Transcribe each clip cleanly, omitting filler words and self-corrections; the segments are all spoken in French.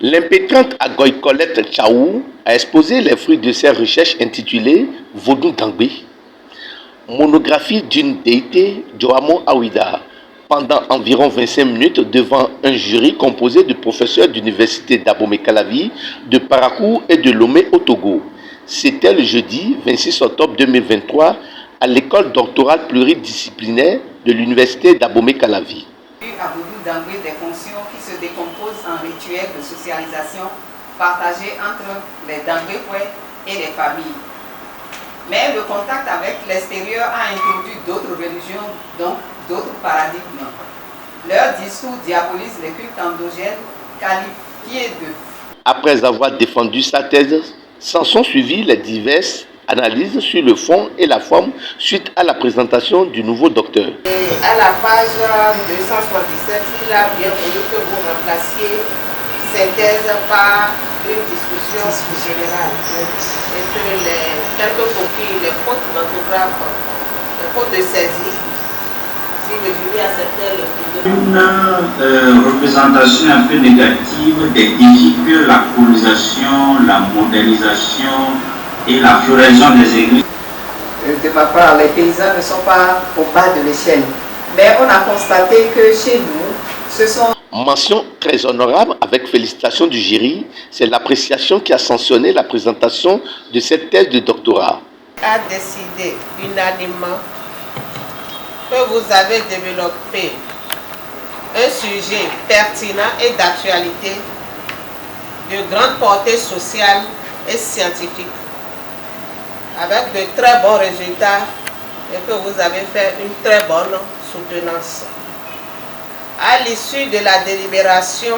L'impétrante Agoy Colette Tchaou a exposé les fruits de ses recherches intitulées Vodou Dangbe, monographie d'une déité Joamo Awida, pendant environ 25 minutes devant un jury composé de professeurs d'université d'Abomey-Calavi, de Parakou et de Lomé au Togo. C'était le jeudi 26 octobre 2023 à l'école doctorale pluridisciplinaire de l'université d'Abomey-Calavi. À Vodou Dangbe, des fonctions qui se décomposent en rituels de socialisation partagés entre les Dangbe et les familles. Mais le contact avec l'extérieur a introduit d'autres religions, donc d'autres paradigmes. Leur discours diabolise les cultes endogènes qualifiés de... Après avoir défendu sa thèse, s'en sont suivies les diverses analyses sur le fond et la forme suite à la présentation du nouveau docteur. Et à la page 277, il a bien voulu que vous remplaciez ces thèses par une discussion générale et que quelques copies, les fautes d'orthographe, les fautes de saisie, si le jury acceptait le plus. Une représentation un peu négative des défis que la colonisation, la modernisation et la floraison des églises. De ma part, les paysans ne sont pas au bas de l'échelle, mais on a constaté que chez nous, ce sont... Mention très honorable avec félicitations du jury, c'est l'appréciation qui a sanctionné la présentation de cette thèse de doctorat. A décidé unanimement que vous avez développé un sujet pertinent et d'actualité de grande portée sociale et scientifique, avec de très bons résultats et que vous avez fait une très bonne soutenance. À l'issue de la délibération,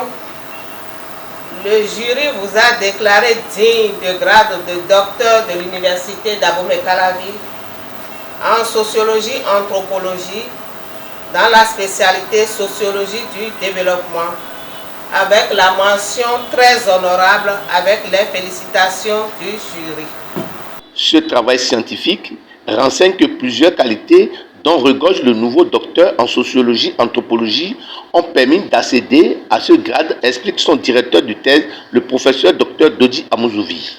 le jury vous a déclaré digne de grade de docteur de l'université d'Abomey-Calavi en sociologie anthropologie dans la spécialité sociologie du développement, avec la mention très honorable avec les félicitations du jury. Ce travail scientifique renseigne que plusieurs qualités dont regorge le nouveau docteur en sociologie anthropologie ont permis d'accéder à ce grade, explique son directeur de thèse, le professeur Dr Dodi Amouzovi.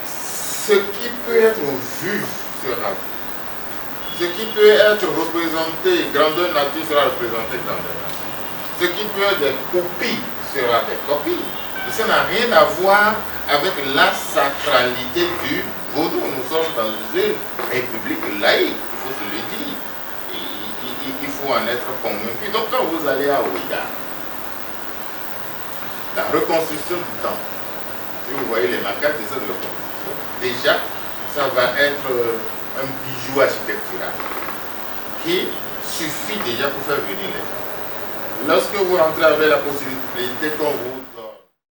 Ce qui peut être vu sera vu. Ce qui peut être représenté, grandeur nature sera représenté grandeur nature. Ce qui peut être des copies sera des copies. Et ça n'a rien à voir avec la sacralité du vaudou. Nous sommes dans une république laïque, il faut se le dire. Il faut en être convaincu. Donc quand vous allez à Ouida, la reconstruction du temple, si vous voyez les maquettes de cette reconstruction, déjà, ça va être un bijou architectural qui suffit déjà pour faire venir les gens. Lorsque vous rentrez avec la possibilité qu'on vous